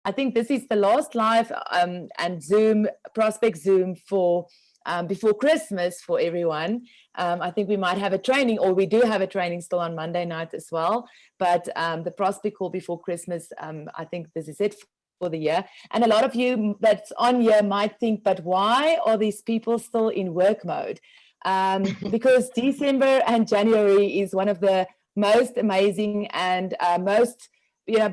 I think this is the last live and Zoom, prospect Zoom for before Christmas for everyone. I think we might have a training, or we do have a training still on Monday night as well. But the prospect call before Christmas, I think this is it for the year. And a lot of you that's on here might think, but why are these people still in work mode? Because December and January is one of the most amazing and most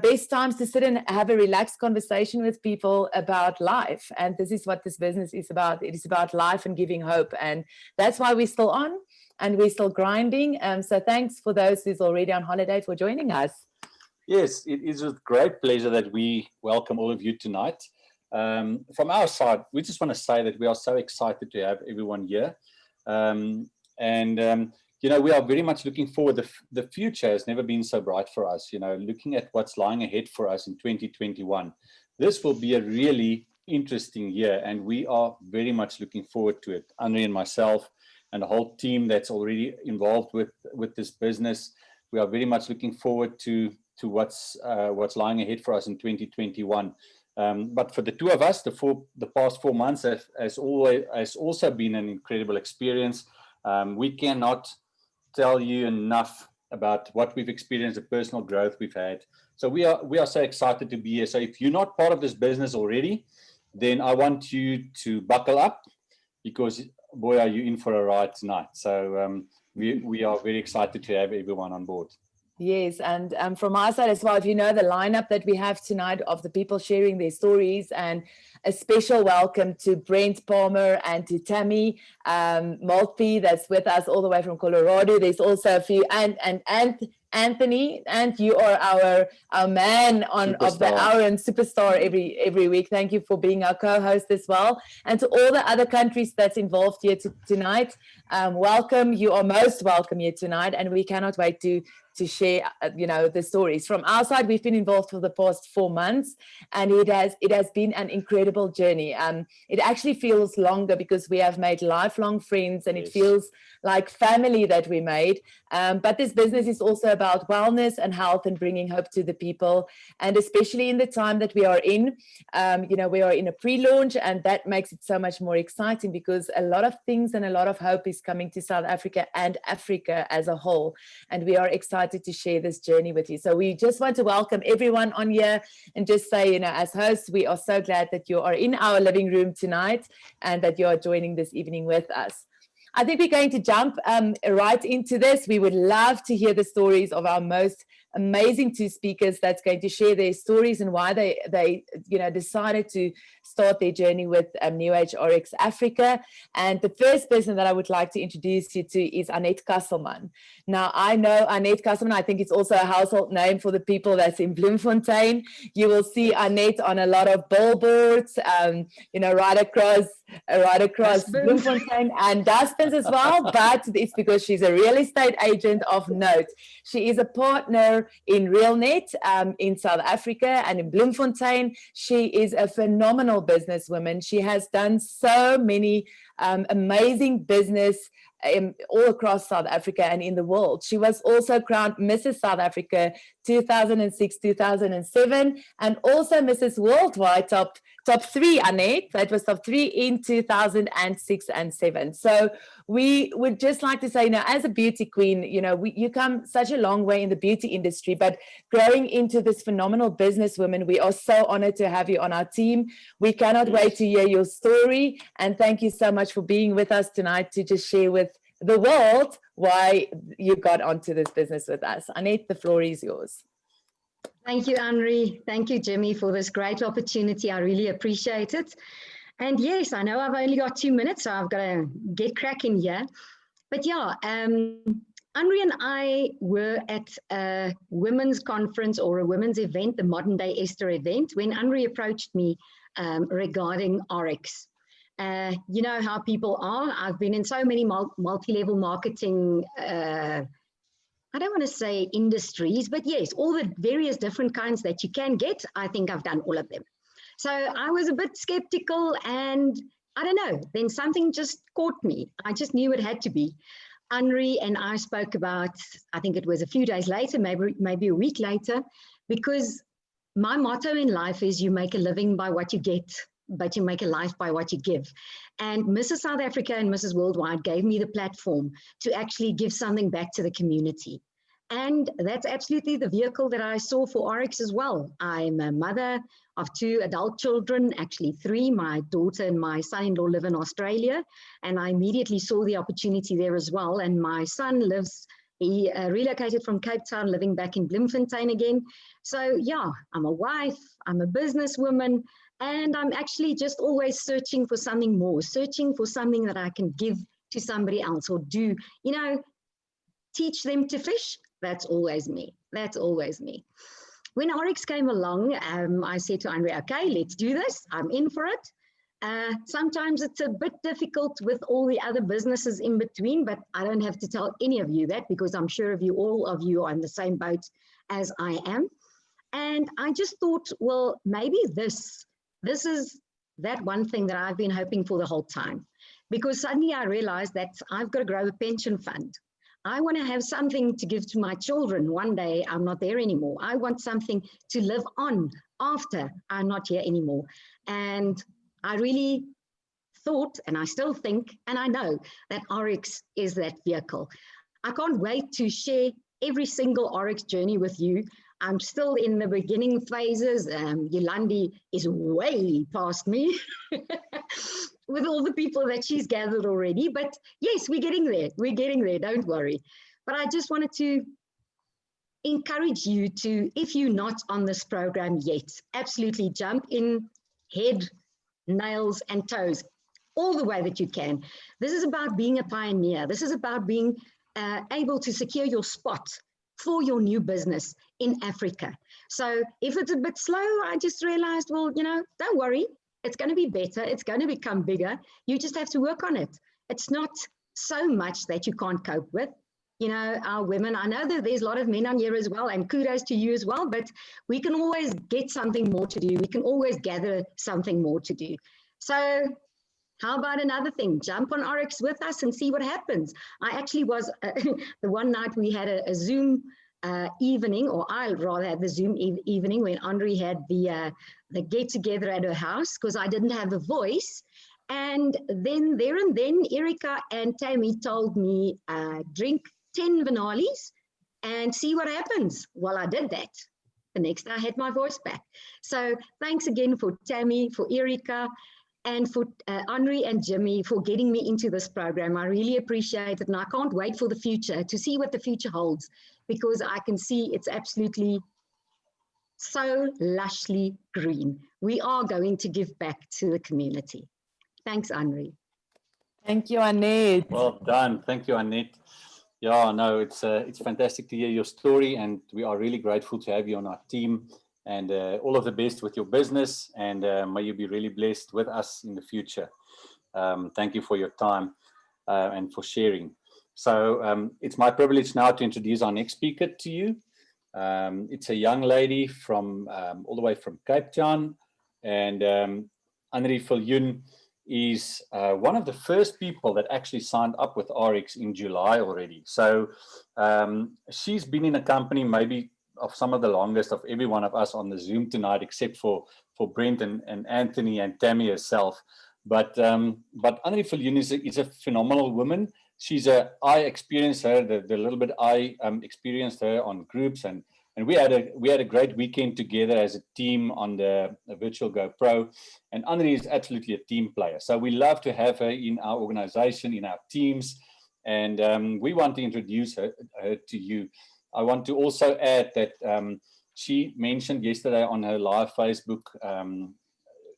best times to sit and have a relaxed conversation with people about life. And this is what this business is about. It is about life and giving hope. And that's why we're still on and we're still grinding. So thanks for those who's already on holiday for joining us. Yes, it is with great pleasure that we welcome all of you tonight. From our side, we just want to say that we are so excited to have everyone here. We are very much looking forward. The future has never been so bright for us, looking at what's lying ahead for us in 2021. This will be a really interesting year, and we are very much looking forward to it. Anri and myself and the whole team that's already involved with this business, we are very much looking forward to what's lying ahead for us in 2021. But for the two of us, the past 4 months has also been an incredible experience. We cannot tell you enough about what we've experienced, the personal growth we've had. So we are so excited to be here. So if you're not part of this business already, then I want you to buckle up, because boy, are you in for a ride tonight. So we are very excited to have everyone on board. Yes, and from our side as well, if you know the lineup that we have tonight of the people sharing their stories, and a special welcome to Brent Palmer and to Tammy Maltby that's with us all the way from Colorado. There's also a few, and Anthony, and you are our man of the hour and superstar every week. Thank you for being our co-host as well. And to all the other countries that's involved here tonight, welcome. You are most welcome here tonight, and we cannot wait to share the stories. From our side, we've been involved for the past 4 months, and it has been an incredible journey. It actually feels longer because we have made lifelong friends, and It feels like family that we made. But this business is also about wellness and health and bringing hope to the people, and especially in the time that we are in. We are in a pre-launch, and that makes it so much more exciting, because a lot of things and a lot of hope is coming to South Africa and Africa as a whole, and we are excited to share this journey with you. So we just want to welcome everyone on here and just say, as hosts, we are so glad that you are in our living room tonight and that you are joining this evening with us. I think we're going to jump right into this. We would love to hear the stories of our most amazing two speakers that's going to share their stories and why they decided to start their journey with New Age ARIIX Africa. And the first person that I would like to introduce you to is Annette Kasselman. Now, I know Annette Kasselman. I think it's also a household name for the people that's in Bloemfontein. You will see Annette on a lot of billboards, right across Bloemfontein, and dustbins as well, but it's because she's a real estate agent of note. She is a partner in RealNet in South Africa and in Bloemfontein. She is a phenomenal businesswoman. She has done so many amazing business all across South Africa and in the world. She was also crowned Mrs. South Africa 2006, 2007, and also Mrs. Worldwide top 3, Annette. That was top 3 in 2006 and 7. So we would just like to say, as a beauty queen, you come such a long way in the beauty industry, but growing into this phenomenal businesswoman, we are so honored to have you on our team. We cannot wait to hear your story, and thank you so much for being with us tonight to just share with the world why you got onto this business with us. Annette, the floor is yours. Thank you, Anri. Thank you, Jimmy, for this great opportunity. I really appreciate it. And yes, I know I've only got 2 minutes, so I've got to get cracking here. But yeah, Anri and I were at a women's conference or a women's event, the Modern Day Esther event, when Anri approached me regarding ARIIX. You know how people are. I've been in so many multi-level marketing, I don't want to say industries, but yes, all the various different kinds that you can get. I think I've done all of them. So I was a bit skeptical, and I don't know, then something just caught me. I just knew it had to be. Anri and I spoke about, I think it was a few days later, maybe a week later, because my motto in life is you make a living by what you get, but you make a life by what you give. And Mrs. South Africa and Mrs. Worldwide gave me the platform to actually give something back to the community. And that's absolutely the vehicle that I saw for ARIIX as well. I'm a mother of 2 adult children, actually 3. My daughter and my son-in-law live in Australia, and I immediately saw the opportunity there as well. And my son he relocated from Cape Town, living back in Bloemfontein again. So yeah, I'm a wife, I'm a businesswoman, and I'm actually just always searching for something more, searching for something that I can give to somebody else or do, teach them to fish. That's always me. That's always me. When ARIIX came along, I said to Anri, okay, let's do this. I'm in for it. Sometimes it's a bit difficult with all the other businesses in between, but I don't have to tell any of you that because I'm sure all of you are in the same boat as I am. And I just thought, well, maybe this is that one thing that I've been hoping for the whole time, because suddenly I realized that I've got to grow a pension fund. I want to have something to give to my children. One day I'm not there anymore. I want something to live on after I'm not here anymore. And I really thought, and I still think, and I know that ARIIX is that vehicle. I can't wait to share every single ARIIX journey with you. I'm still in the beginning phases. Yolandi is way past me with all the people that she's gathered already. But yes, we're getting there. We're getting there. Don't worry. But I just wanted to encourage you to, if you're not on this program yet, absolutely jump in, head, nails, and toes, all the way that you can. This is about being a pioneer. This is about being able to secure your spot for your new business in Africa. So if it's a bit slow, I just realized, well, don't worry. It's going to be better. It's going to become bigger. You just have to work on it. It's not so much that you can't cope with. Our women, I know that there's a lot of men on here as well, and kudos to you as well, but we can always get something more to do. We can always gather something more to do. So how about another thing? Jump on ARIIX with us and see what happens. I actually was, the one night we had a Zoom evening, or I rather had the Zoom evening when Anri had the get together at her house because I didn't have a voice. And then there and then, Erica and Tammy told me, drink 10 Vinalis and see what happens. Well, I did that. The next day I had my voice back. So thanks again for Tammy, for Erica, and for Anri and Jimmy for getting me into this program. I really appreciate it, and I can't wait for the future to see what the future holds, because I can see it's absolutely so lushly green. We are going to give back to the community. Thanks, Anri. Thank you, Annette. Well done. Thank you, Annette. Yeah, no, it's fantastic to hear your story, and we are really grateful to have you on our team. And all of the best with your business, and may you be really blessed with us in the future. Thank you for your time and for sharing. So it's my privilege now to introduce our next speaker to you. It's a young lady from all the way from Cape Town, and Anri Viljoen is one of the first people that actually signed up with ARIIX in July already. So she's been in a company maybe of some of the longest of every one of us on the Zoom tonight, except for Brent and Anthony and Tammy herself. But Anri Viljoen is a phenomenal woman. I experienced her, the little bit I experienced her on groups, and we had a great weekend together as a team on the virtual GoPro. And Anri is absolutely a team player. So we love to have her in our organization, in our teams, and we want to introduce her to you. I want to also add that she mentioned yesterday on her live Facebook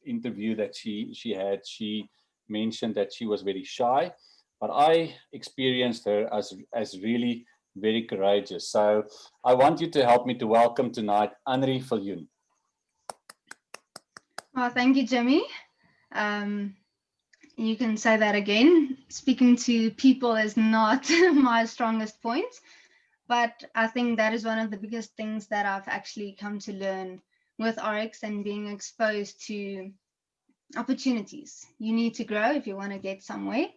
interview that she had, she mentioned that she was very shy, but I experienced her as really very courageous. So I want you to help me to welcome tonight Anri Viljoen. Well, thank you, Jimmy. You can say that again. Speaking to people is not my strongest point. But I think that is one of the biggest things that I've actually come to learn with ARIIX and being exposed to opportunities. You need to grow if you want to get somewhere.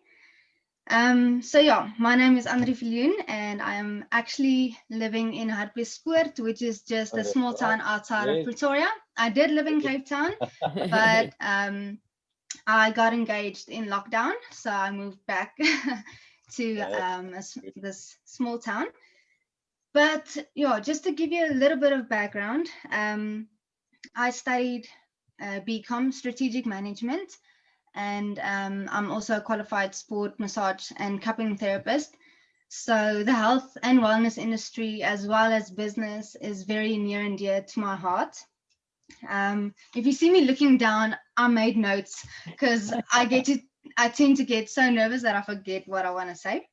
So yeah, my name is Anri Viljoen, and I am actually living in Hartbeespoort, which is just a small town outside of Pretoria. I did live in Cape Town, but I got engaged in lockdown, so I moved back to this small town. But yeah, just to give you a little bit of background, I studied BCom Strategic Management, and I'm also a qualified sport, massage, and cupping therapist. So the health and wellness industry, as well as business, is very near and dear to my heart. If you see me looking down, I made notes because I tend to get so nervous that I forget what I want to say.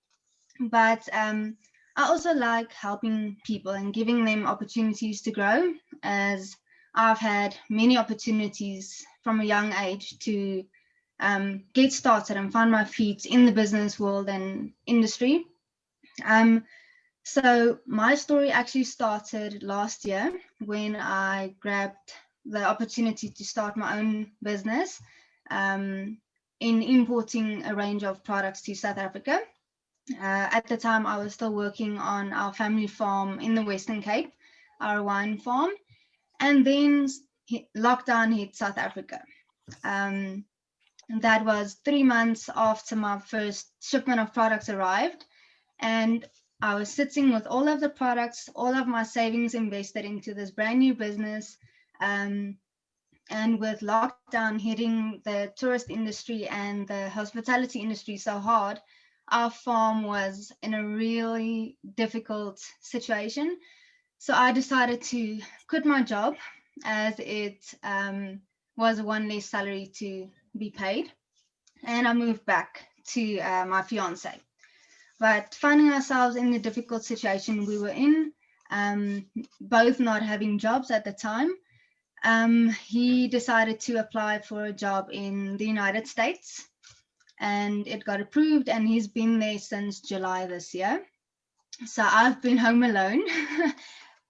But I also like helping people and giving them opportunities to grow, as I've had many opportunities from a young age to get started and find my feet in the business world and industry. So my story actually started last year when I grabbed the opportunity to start my own business in importing a range of products to South Africa. At the time, I was still working on our family farm in the Western Cape, our wine farm, and then lockdown hit South Africa. That was 3 months after my first shipment of products arrived, and I was sitting with all of the products, all of my savings invested into this brand new business. And with lockdown hitting the tourist industry and the hospitality industry so hard, our farm was in a really difficult situation. So I decided to quit my job, as it was one less salary to be paid. And I moved back to my fiance. But finding ourselves in the difficult situation we were in, both not having jobs at the time, he decided to apply for a job in the United States, and it got approved, and he's been there since July this year. So I've been home alone.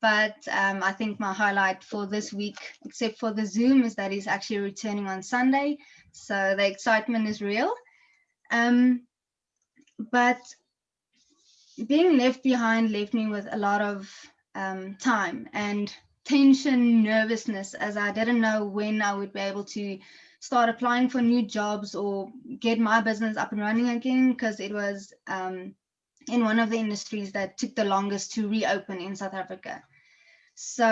But I think my highlight for this week, except for the Zoom, is that he's actually returning on Sunday. So the excitement is real. But being left behind left me with a lot of time and tension, nervousness, as I didn't know when I would be able to start applying for new jobs or get my business up and running again, because it was in one of the industries that took the longest to reopen in South Africa. So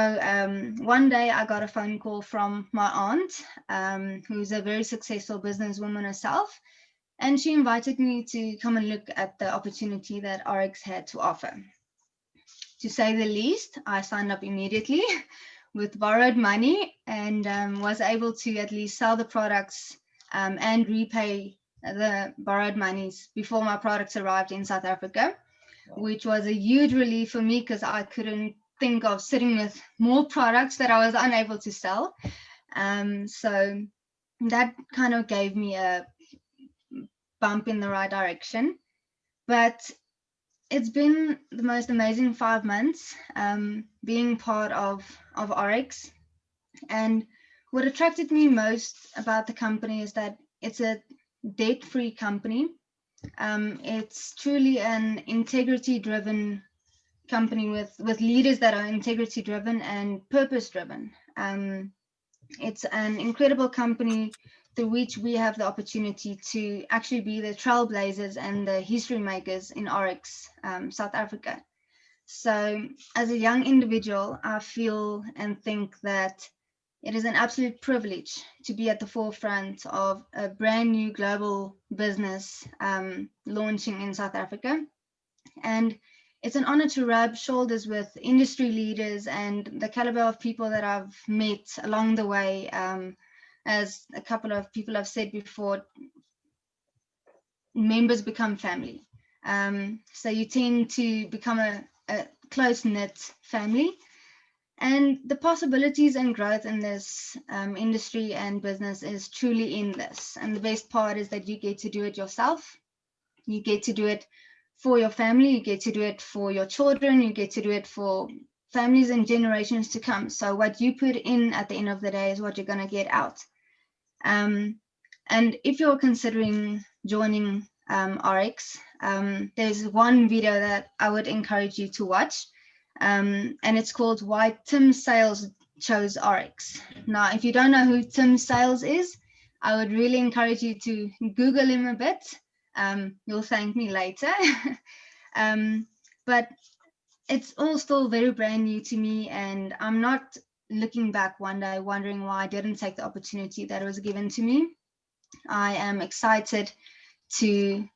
one day I got a phone call from my aunt, who's a very successful businesswoman herself, and she invited me to come and look at the opportunity that ARIIX had to offer. To say the least, I signed up immediately with borrowed money, and was able to at least sell the products and repay the borrowed monies before my products arrived in South Africa, which was a huge relief for me, because I couldn't think of sitting with more products that I was unable to sell. So that kind of gave me a bump in the right direction. But it's been the most amazing 5 months being part of ARIIX. And what attracted me most about the company is that it's a debt-free company. It's truly an integrity-driven company with leaders that are integrity-driven and purpose-driven. It's an incredible company through which we have the opportunity to actually be the trailblazers and the history makers in ARIIX, South Africa. So as a young individual, I feel and think that it is an absolute privilege to be at the forefront of a brand new global business launching in South Africa. And it's an honor to rub shoulders with industry leaders and the caliber of people that I've met along the way. As a couple of people have said before, members become family. So you tend to become a close-knit family. And the possibilities and growth in this industry and business is truly endless. And the best part is that you get to do it yourself. You get to do it for your family. You get to do it for your children. You get to do it for families and generations to come. So what you put in at the end of the day is what you're going to get out. And if you're considering joining ARIIX. There's one video that I would encourage you to watch, and it's called Why Tim Sales Chose ARIIX. Now, if you don't know who Tim Sales is, I would really encourage you to Google him a bit. You'll thank me later. But it's all still very brand new to me, and I'm not looking back one day wondering why I didn't take the opportunity that was given to me. I am excited to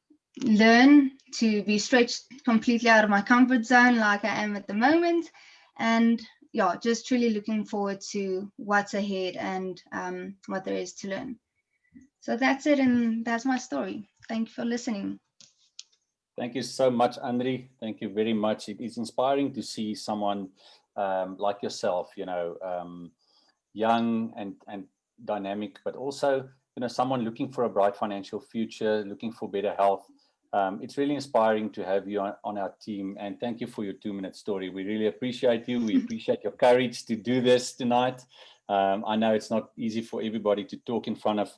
learn, to be stretched completely out of my comfort zone like I am at the moment, and yeah, just truly looking forward to what's ahead and what there is to learn. So that's it, and that's my story. Thank you for listening. Thank you so much, Anri. Thank you very much. It is inspiring to see someone like yourself, young and dynamic, but also, someone looking for a bright financial future, looking for better health. It's really inspiring to have you on our team, and thank you for your 2-minute story. We really appreciate you. We appreciate your courage to do this tonight. I know it's not easy for everybody to talk in front of,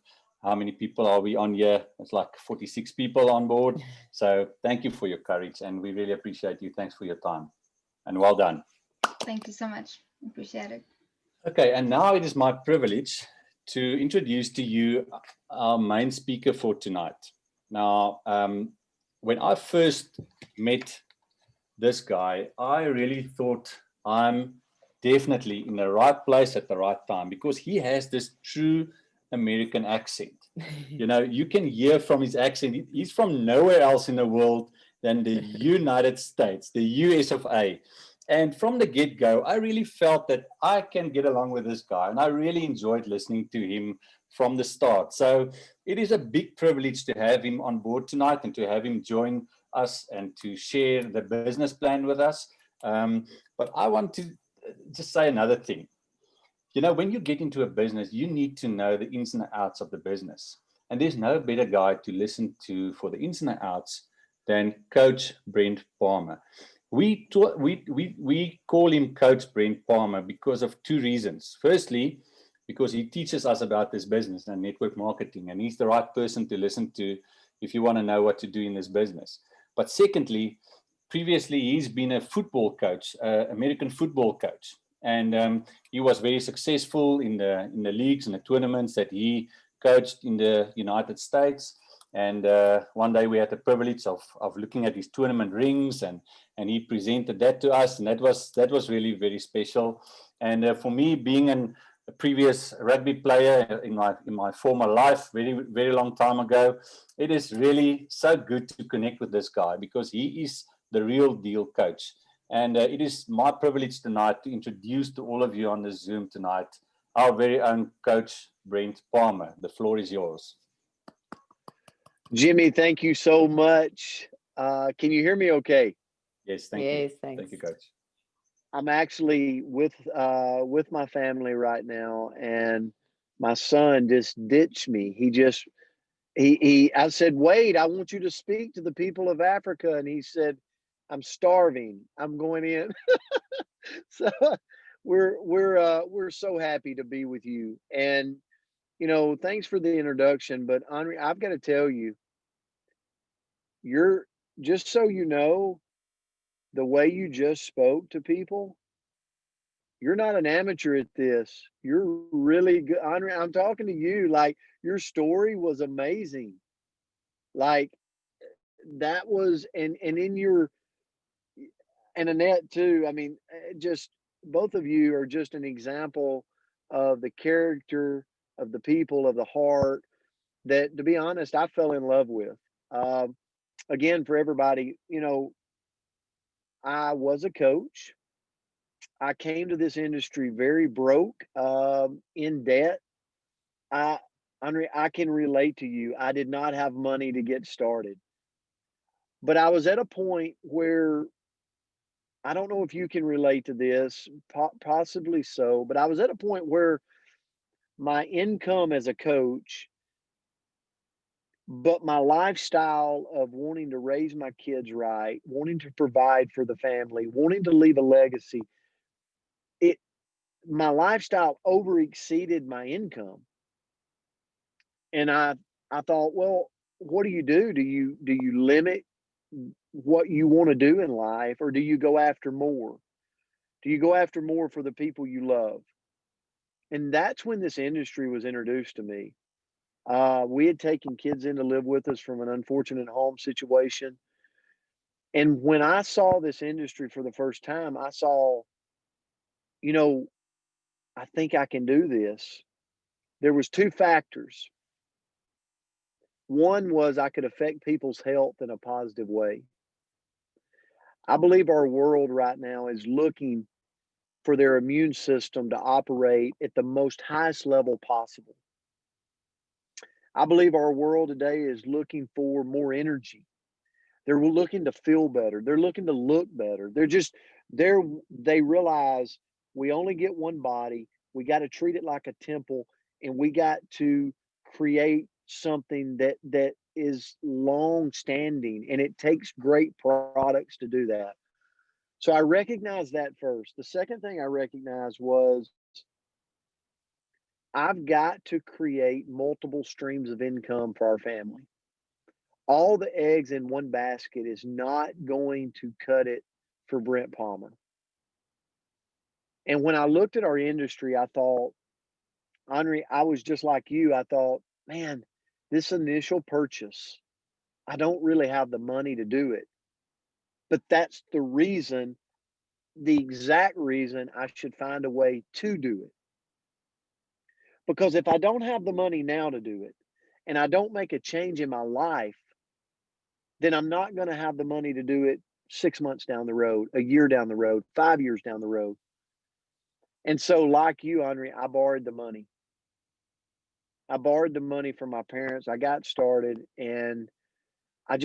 how many people are we on here? It's like 46 people on board. So thank you for your courage, and we really appreciate you. Thanks for your time, and well done. Thank you so much. Appreciate it. Okay, and now it is my privilege to introduce to you our main speaker for tonight. Now, when I first met this guy, I really thought I'm definitely in the right place at the right time, because he has this true American accent. You can hear from his accent. He's from nowhere else in the world than the United States, the US of A. And from the get-go, I really felt that I can get along with this guy, and I really enjoyed listening to him from the start. So it is a big privilege to have him on board tonight and to have him join us and to share the business plan with us. But I want to just say another thing. When you get into a business, you need to know the ins and outs of the business. And there's no better guy to listen to for the ins and outs than Coach Brent Palmer. We call him Coach Brent Palmer because of 2 reasons. Firstly, because he teaches us about this business and network marketing, and he's the right person to listen to if you want to know what to do in this business. But secondly, previously he's been a football coach, American football coach. And he was very successful in the leagues and the tournaments that he coached in the United States. And one day we had the privilege of looking at his tournament rings, and he presented that to us, and that was really very special. And for me, being a previous rugby player in my former life, very, very long time ago, it is really so good to connect with this guy, because he is the real deal coach. And it is my privilege tonight to introduce to all of you on this Zoom tonight our very own Coach Brent Palmer. The floor is yours. Jimmy, thank you so much. Can you hear me okay? Yes, thank you. Yes, thanks. Thank you, Coach. I'm actually with my family right now, and my son just ditched me. I said, Wade, I want you to speak to the people of Africa. And he said, I'm starving. I'm going in. So we're so happy to be with you. And, thanks for the introduction. But Anri, I've got to tell you, just so you know, the way you just spoke to people, you're not an amateur at this. You're really good. Anri, I'm talking to you. Like, your story was amazing. Like, that was, and in your, and Annette too. I mean, just both of you are just an example of the character of the people, of the heart that, to be honest, I fell in love with. Again, for everybody, I was a coach. I came to this industry very broke, in debt. Anri, I can relate to you. I did not have money to get started, but I was at a point where, I don't know if you can relate to this, possibly so, but I was at a point where my income as a coach, but my lifestyle of wanting to raise my kids right, wanting to provide for the family, wanting to leave a legacy, my lifestyle over exceeded my income. And I thought, well, what do you do? Do you limit what you want to do in life, or do you go after more? Do you go after more for the people you love? And that's when this industry was introduced to me. We had taken kids in to live with us from an unfortunate home situation. And when I saw this industry for the first time, I saw, you know, I think I can do this. There was two factors. One was I could affect people's health in a positive way. I believe our world right now is looking for their immune system to operate at the most highest level possible. I believe our world today is looking for more energy. They're looking to feel better. They're looking to look better. They realize we only get one body. We got to treat it like a temple, and we got to create something that is long standing, and it takes great products to do that. So I recognized that first. The second thing I recognized was I've got to create multiple streams of income for our family. All the eggs in one basket is not going to cut it for Brent Palmer. And when I looked at our industry, I thought, Anri, I was just like you. I thought, man, this initial purchase, I don't really have the money to do it. But that's the exact reason I should find a way to do it. Because if I don't have the money now to do it, and I don't make a change in my life, then I'm not going to have the money to do it 6 months down the road, a year down the road, 5 years down the road. And so, like you, Anri, I borrowed the money. I borrowed the money from my parents. I got started, and I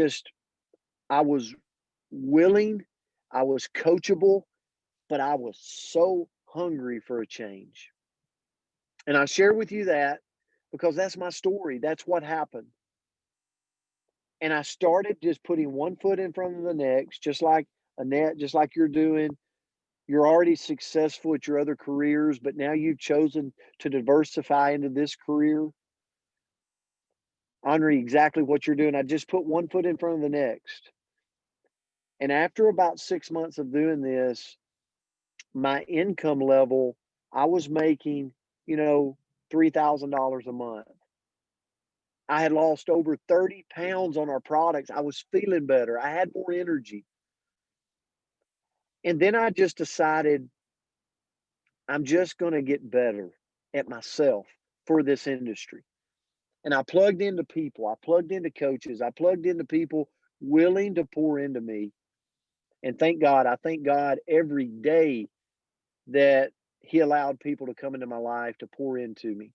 was willing, I was coachable, but I was so hungry for a change. And I share with you that because that's my story. That's what happened. And I started just putting one foot in front of the next, just like Annette, just like you're doing. You're already successful at your other careers, but now you've chosen to diversify into this career. Anri, exactly what you're doing. I just put one foot in front of the next. And after about 6 months of doing this, my income level, I was making, $3,000 a month. I had lost over 30 pounds on our products. I was feeling better. I had more energy. And then I just decided I'm just going to get better at myself for this industry. And I plugged into people. I plugged into coaches. I plugged into people willing to pour into me. And I thank God every day that he allowed people to come into my life to pour into me.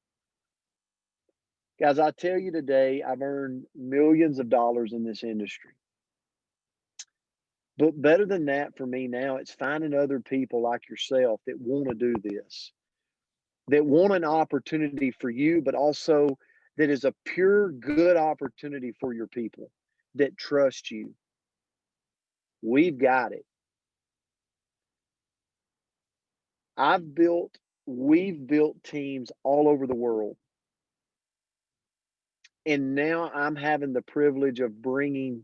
Guys, I tell you today, I've earned millions of dollars in this industry. But better than that for me now, it's finding other people like yourself that want to do this, that want an opportunity for you, but also that is a pure good opportunity for your people that trust you. We've got it. We've built teams all over the world. And now I'm having the privilege of bringing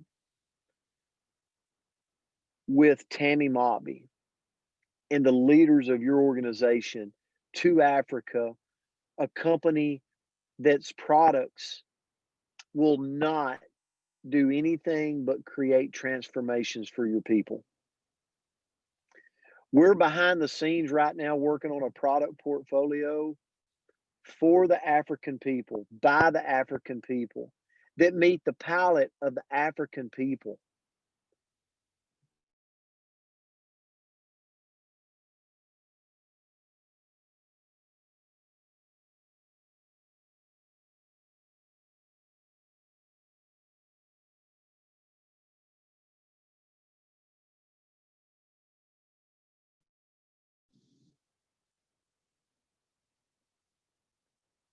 with Tammy Maltby and the leaders of your organization to Africa, a company that's products will not do anything but create transformations for your people. We're behind the scenes right now working on a product portfolio for the African people, by the African people, that meet the palate of the African people.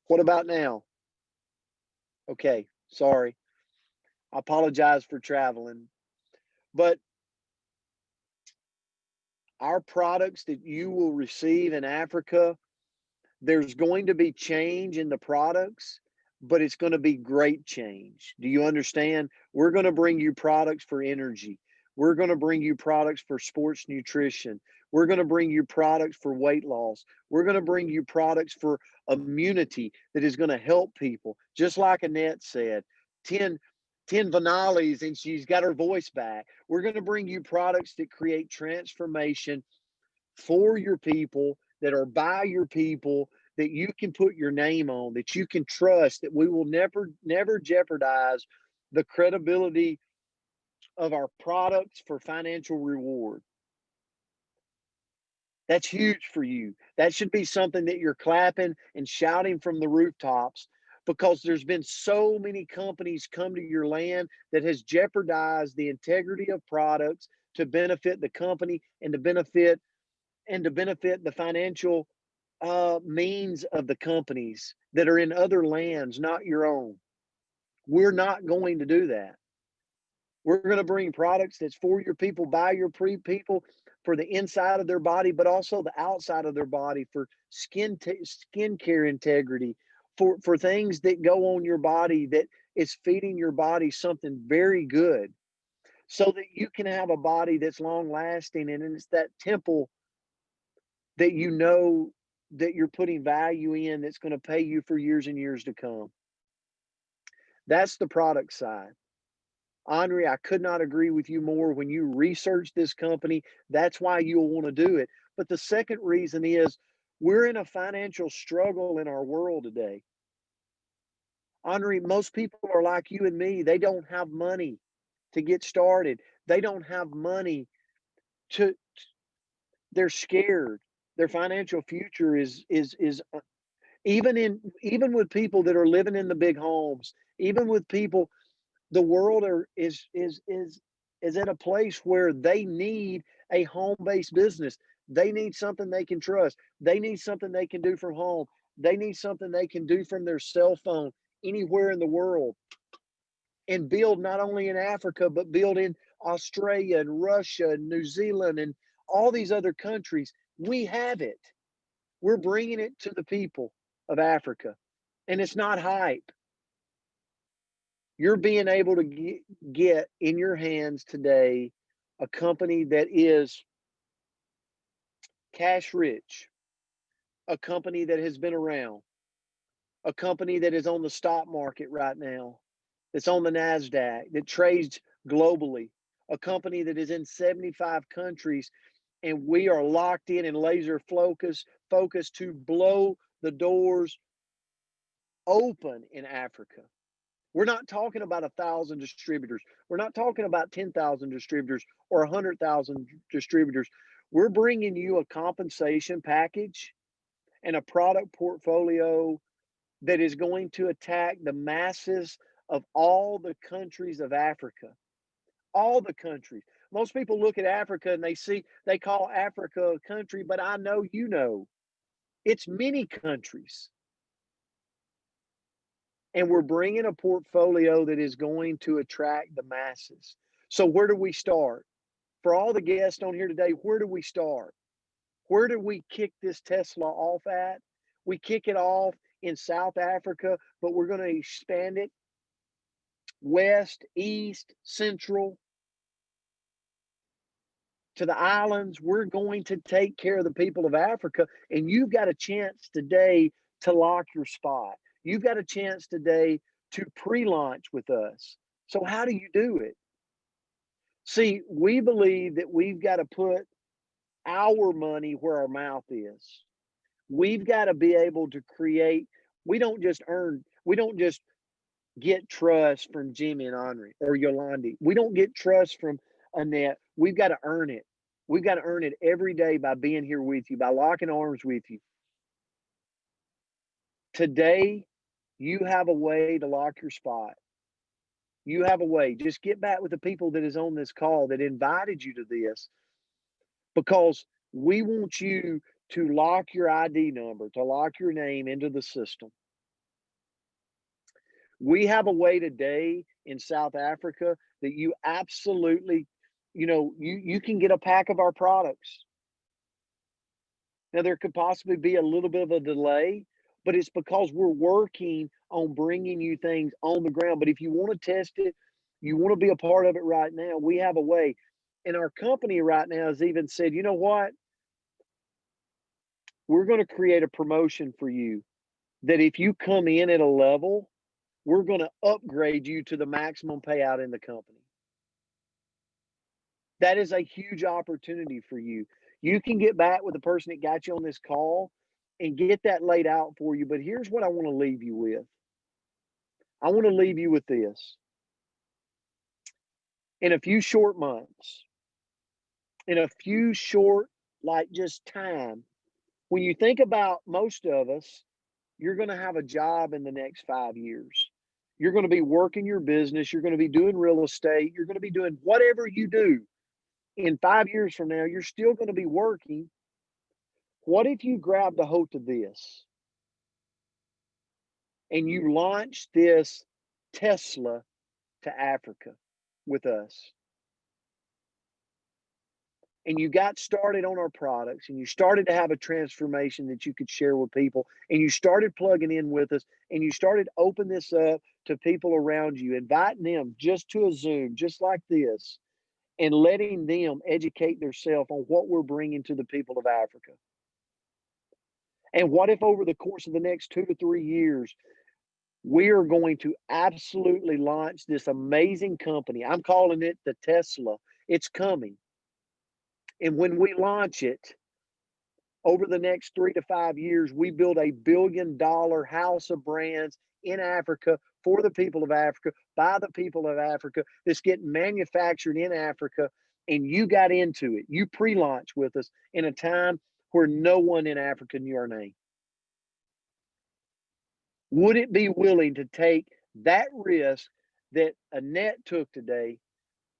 What about now? Okay, sorry. I apologize for traveling. But our products that you will receive in Africa, there's going to be change in the products, but it's going to be great change. Do you understand? We're going to bring you products for energy. We're going to bring you products for sports nutrition. We're going to bring you products for weight loss. We're going to bring you products for immunity that is going to help people. Just like Annette said, 10 Vinales and she's got her voice back. We're going to bring you products that create transformation for your people, that are by your people, that you can put your name on, that you can trust, that we will never jeopardize the credibility of our products for financial reward. That's huge for you. That should be something that you're clapping and shouting from the rooftops, because there's been so many companies come to your land that has jeopardized the integrity of products to benefit the company and to benefit the financial means of the companies that are in other lands, not your own. We're not going to do that. We're going to bring products that's for your people, by your people, for the inside of their body, but also the outside of their body, for skin care integrity, for things that go on your body that is feeding your body something very good, so that you can have a body that's long lasting, and it's that temple that you know that you're putting value in, that's going to pay you for years and years to come. That's the product side. Anri, I could not agree with you more. When you research this company, that's why you'll want to do it. But the second reason is we're in a financial struggle in our world today. Anri, most people are like you and me. They don't have money to get started. They don't have money they're scared. Their financial future is even with people that are living in the big homes, even with people, the world is at a place where they need a home-based business. They need something they can trust. They need something they can do from home. They need something they can do from their cell phone anywhere in the world, and build not only in Africa, but build in Australia and Russia and New Zealand and all these other countries. We have it. We're bringing it to the people of Africa, and it's not hype. You're being able to get in your hands today a company that is cash rich, a company that has been around, a company that is on the stock market right now, that's on the NASDAQ, that trades globally, a company that is in 75 countries, and we are locked in and laser focused to blow the doors open in Africa. We're not talking about 1,000 distributors. We're not talking about 10,000 distributors or 100,000 distributors. We're bringing you a compensation package and a product portfolio that is going to attack the masses of all the countries of Africa. All the countries. Most people look at Africa and they call Africa a country, but I know you know, it's many countries. And we're bringing a portfolio that is going to attract the masses. So where do we start? For all the guests on here today, where do we start? Where do we kick this Tesla off at? We kick it off in South Africa, but we're going to expand it west, east, central, to the islands. We're going to take care of the people of Africa, and you've got a chance today to lock your spot. You've got a chance today to pre-launch with us. So how do you do it? See, we believe that we've got to put our money where our mouth is. We've got to be able to create. We don't just get trust from Jimmy and Anri or Yolandi. We don't get trust from Annette. We've got to earn it. We've got to earn it every day by being here with you, by locking arms with you. Today, you have a way to lock your spot. You have a way. Just get back with the people that is on this call that invited you to this, because we want you to lock your ID number, to lock your name into the system. We have a way today in South Africa that you absolutely, you can get a pack of our products. Now, there could possibly be a little bit of a delay, but it's because we're working on bringing you things on the ground. But if you want to test it, you want to be a part of it right now, we have a way. And our company right now has even said, you know what? We're going to create a promotion for you that if you come in at a level, we're going to upgrade you to the maximum payout in the company. That is a huge opportunity for you. You can get back with the person that got you on this call and get that laid out for you. But here's what I want to leave you with. I want to leave you with this. In a few short months, in a few short, like just time, when you think about most of us, you're going to have a job in the next 5 years. You're going to be working your business. You're going to be doing real estate. You're going to be doing whatever you do. In 5 years from now, you're still going to be working. What if you grabbed a hold of this and you launched this Tesla to Africa with us? And you got started on our products and you started to have a transformation that you could share with people, and you started plugging in with us, and you started opening this up to people around you, inviting them just to a Zoom, just like this, and letting them educate themselves on what we're bringing to the people of Africa. And what if over the course of the next 2 to 3 years, we are going to absolutely launch this amazing company? I'm calling it the Tesla. It's coming. And when we launch it, over the next 3 to 5 years, we build $1 billion house of brands in Africa for the people of Africa, by the people of Africa, that's getting manufactured in Africa. And you got into it. You pre-launched with us in a time where no one in Africa knew our name. Would it be willing to take that risk that Annette took today,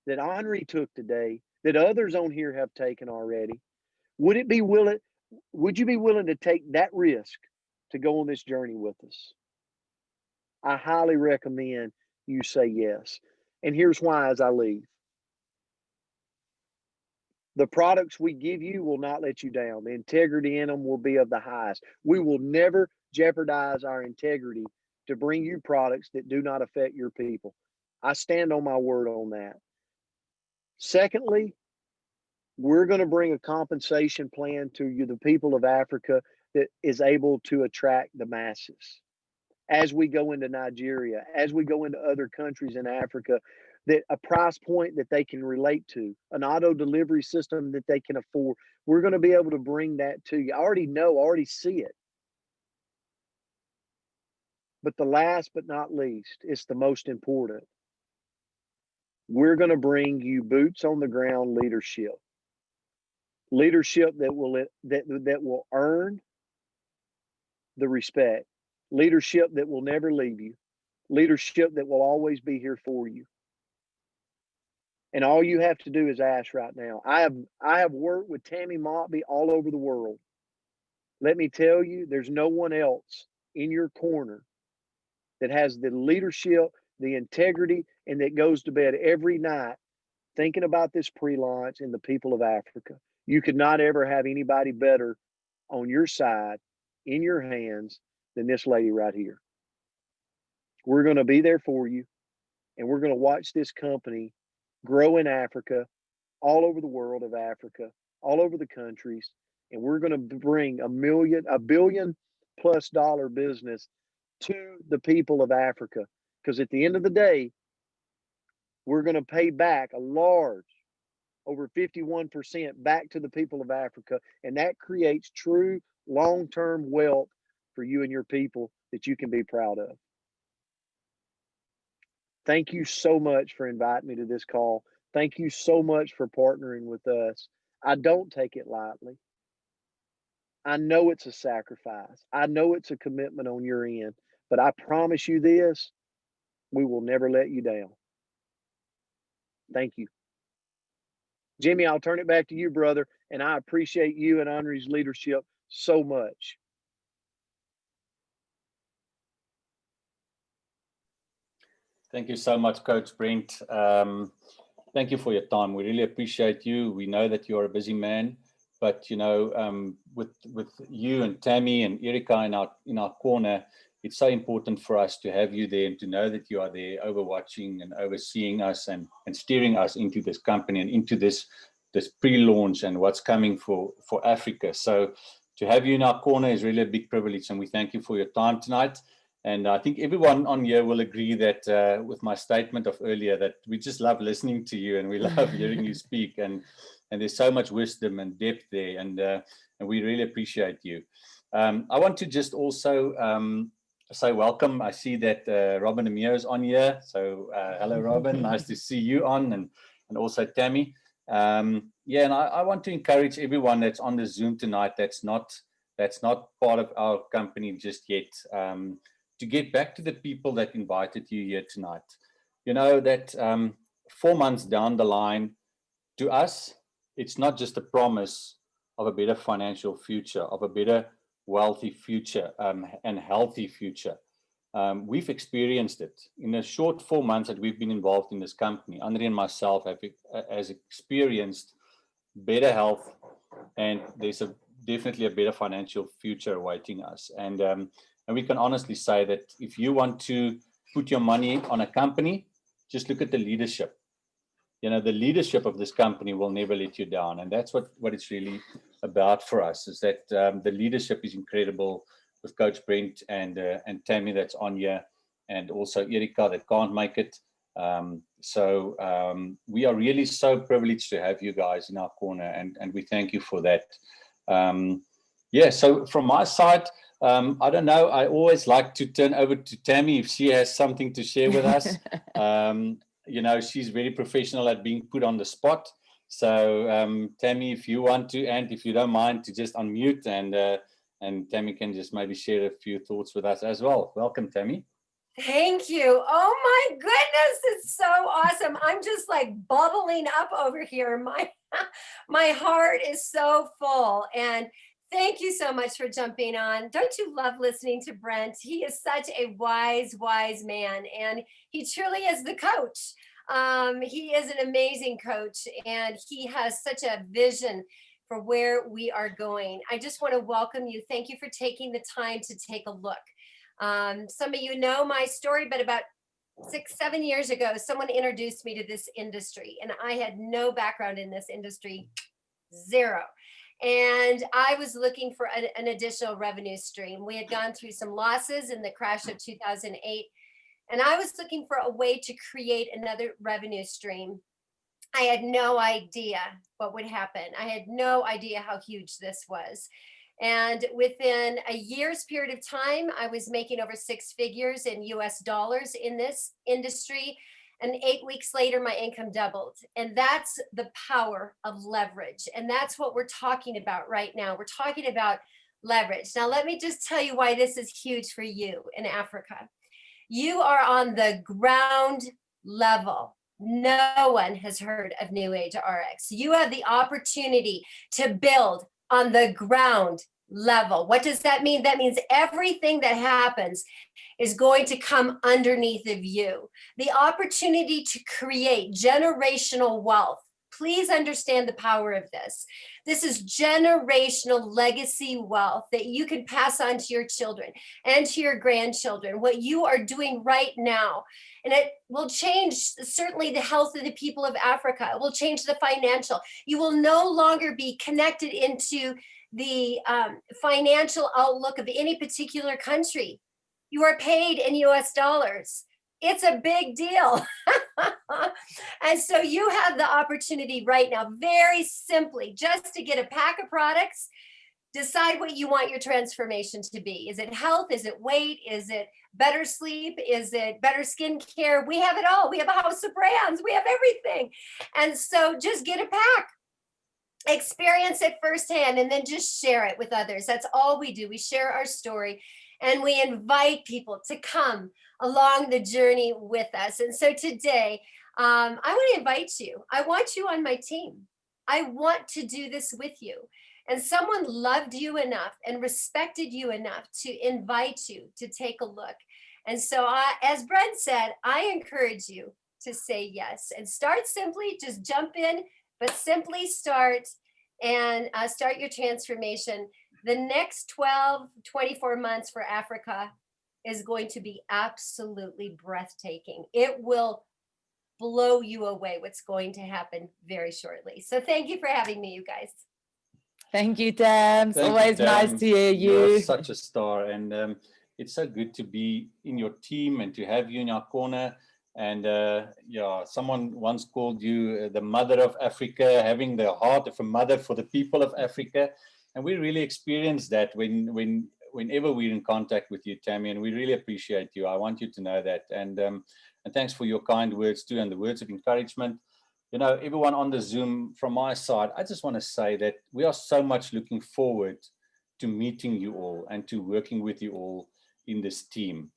that Anri took today, that others on here have taken already? Would you be willing to take that risk to go on this journey with us? I highly recommend you say yes. And here's why as I leave. The products we give you will not let you down. The integrity in them will be of the highest. We will never jeopardize our integrity to bring you products that do not affect your people. I stand on my word on that. Secondly, we're going to bring a compensation plan to you, the people of Africa, that is able to attract the masses. As we go into Nigeria, as we go into other countries in Africa, that a price point that they can relate to, an auto delivery system that they can afford. We're going to be able to bring that to you. I already see it. But the last but not least, it's the most important. We're going to bring you boots on the ground leadership. Leadership that will earn the respect. Leadership that will never leave you. Leadership that will always be here for you. And all you have to do is ask right now. I have worked with Tammy Maltby all over the world. Let me tell you, there's no one else in your corner that has the leadership, the integrity, and that goes to bed every night thinking about this pre-launch and the people of Africa. You could not ever have anybody better on your side, in your hands, than this lady right here. We're going to be there for you, and we're going to watch this company grow in Africa, all over the world of Africa, all over the countries, and we're going to bring $1 billion+ business to the people of Africa. Because at the end of the day, we're going to pay back a large, over 51% back to the people of Africa, and that creates true long-term wealth for you and your people that you can be proud of. Thank you so much for inviting me to this call. Thank you so much for partnering with us. I don't take it lightly. I know it's a sacrifice. I know it's a commitment on your end, but I promise you this, we will never let you down. Thank you. Jimmy, I'll turn it back to you, brother, and I appreciate you and Anri's leadership so much. Thank you so much, Coach Brent. Thank you for your time. We really appreciate you. We know that you're a busy man, but with you and Tammy and Erika in our corner, it's so important for us to have you there and to know that you are there overwatching and overseeing us and steering us into this company and into this pre-launch and what's coming for Africa. So to have you in our corner is really a big privilege, and we thank you for your time tonight. And I think everyone on here will agree that with my statement of earlier, that we just love listening to you and we love hearing you speak, and there's so much wisdom and depth there, and we really appreciate you. I want to just also say welcome. I see that Robin Amir is on here. So hello, Robin. Nice to see you on, and also Tammy. Yeah, and I want to encourage everyone that's on the Zoom tonight that's not part of our company just yet, to get back to the people that invited you here tonight. You know that 4 months down the line, to us, it's not just a promise of a better financial future, of a better wealthy future, and healthy future. We've experienced it in the short 4 months that we've been involved in this company. Anri and myself have experienced better health, and there's definitely a better financial future awaiting us. And we can honestly say that if you want to put your money on a company, just look at the leadership. You know, the leadership of this company will never let you down, and that's what it's really about for us. Is that the leadership is incredible with Coach Brent and Tammy that's on here, and also Erika that can't make it. So we are really so privileged to have you guys in our corner, and we thank you for that. Yeah, so from my side, I don't know, I always like to turn over to Tammy if she has something to share with us. You know, she's very professional at being put on the spot. So Tammy, if you want to, and if you don't mind, to just unmute, and Tammy can just maybe share a few thoughts with us as well. Welcome, Tammy. Thank you. Oh my goodness, it's so awesome. I'm just like bubbling up over here. My heart is so full, and thank you so much for jumping on. Don't you love listening to Brent? He is such a wise man, and he truly is the coach. He is an amazing coach, and he has such a vision for where we are going. I just want to welcome you. Thank you for taking the time to take a look. Some of you know my story, but about 6-7 years ago, someone introduced me to this industry, and I had no background in this industry, zero. And I was looking for an additional revenue stream. We had gone through some losses in the crash of 2008, and I was looking for a way to create another revenue stream. I had no idea what would happen. I had no idea how huge this was. And within a year's period of time, I was making over 6 figures in US dollars in this industry. And 8 weeks later, my income doubled. And that's the power of leverage. And that's what we're talking about right now. We're talking about leverage. Now, let me just tell you why this is huge for you in Africa. You are on the ground level. No one has heard of New Age RX. You have the opportunity to build on the ground level. What does that mean? That means everything that happens is going to come underneath of you. The opportunity to create generational wealth. Please understand the power of this. This is generational legacy wealth that you can pass on to your children and to your grandchildren, what you are doing right now. And it will change certainly the health of the people of Africa. It will change the financial. You will no longer be connected into the financial outlook of any particular country. You are paid in US dollars. It's a big deal. And so you have the opportunity right now, very simply, just to get a pack of products, decide what you want your transformation to be. Is it health? Is it weight? Is it better sleep? Is it better skincare? We have it all. We have a house of brands. We have everything. And so just get a pack. Experience it firsthand, and then just share it with others. That's all we do. We share our story, and we invite people to come along the journey with us. And so today, I want to invite you. I want you on my team. I want to do this with you. And someone loved you enough and respected you enough to invite you to take a look. And so as Brent said, I encourage you to say yes and start simply, just jump in, but simply start and start your transformation. The next 12, 24 months for Africa is going to be absolutely breathtaking. It will blow you away what's going to happen very shortly. So thank you for having me, you guys. Thank you, Tam. It's Thank you, always nice Tam. to hear You're you. such a star, and it's so good to be in your team and to have you in our corner. And yeah, someone once called you the mother of Africa, having the heart of a mother for the people of Africa. And we really experience that whenever we're in contact with you, Tammy, and we really appreciate you. I want you to know that. And thanks for your kind words too, and the words of encouragement. You know, everyone on the Zoom, from my side, I just want to say that we are so much looking forward to meeting you all and to working with you all in this team.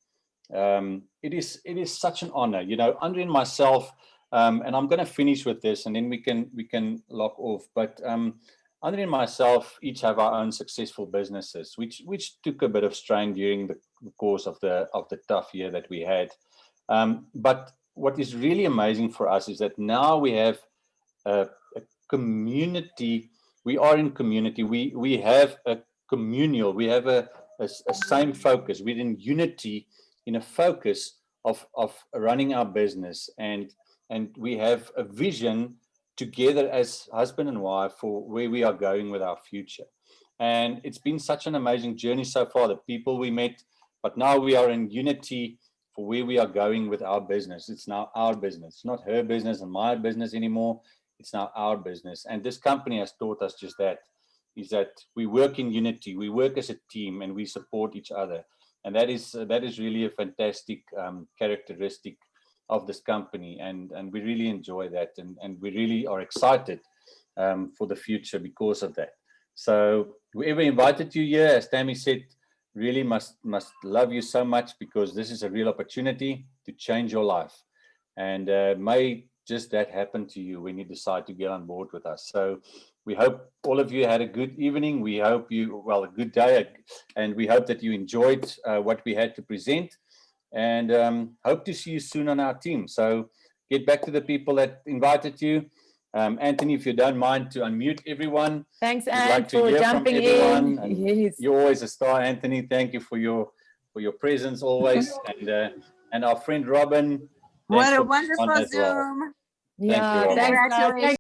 It is such an honor, you know, Anri and myself, and I'm going to finish with this, and then we can lock off. But Anri and myself each have our own successful businesses, which took a bit of strain during the course of the tough year that we had. But what is really amazing for us is that now we have a community. We are in community. We have a communal. We have a same focus. We're in unity, in a focus of running our business, and we have a vision together as husband and wife for where we are going with our future. And it's been such an amazing journey so far, the people we met, but now we are in unity for where we are going with our business. It's now our business. It's not her business and my business anymore. It's now our business. And this company has taught us just that, is that we work in unity, we work as a team, and we support each other. And that is really a fantastic characteristic of this company, and we really enjoy that, and we really are excited for the future because of that. So whoever invited you here, as Tammy said, really must love you so much, because this is a real opportunity to change your life, and may just that happen to you when you decide to get on board with us. So we hope all of you had a good evening. We hope you, well, a good day, and we hope that you enjoyed what we had to present, and hope to see you soon on our team. So get back to the people that invited you. Anthony, if you don't mind to unmute everyone. Thanks, We'd Anne, like to for hear jumping from everyone. in. Yes. You're always a star, Anthony. Thank you for your presence always. And our friend Robin. What a For being on wonderful as well. Zoom. Yeah, Robin. thanks, guys. Congratulations.